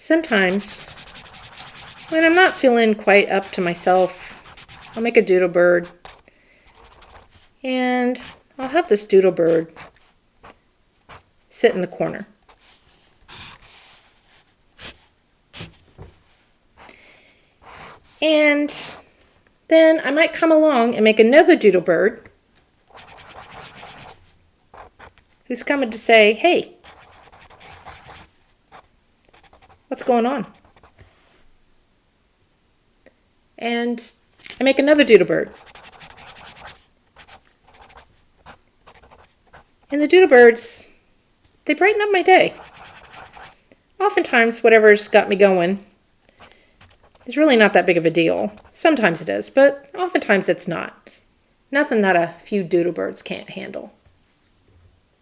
Sometimes, when I'm not feeling quite up to myself, I'll make a doodle bird. And I'll have this doodle bird sit in the corner. And then I might come along and make another doodle bird who's coming to say, hey, what's going on? And I make another doodle bird. And the doodle birds, they brighten up my day. Oftentimes, whatever's got me going is really not that big of a deal. Sometimes it is, but oftentimes it's not. Nothing that a few doodle birds can't handle.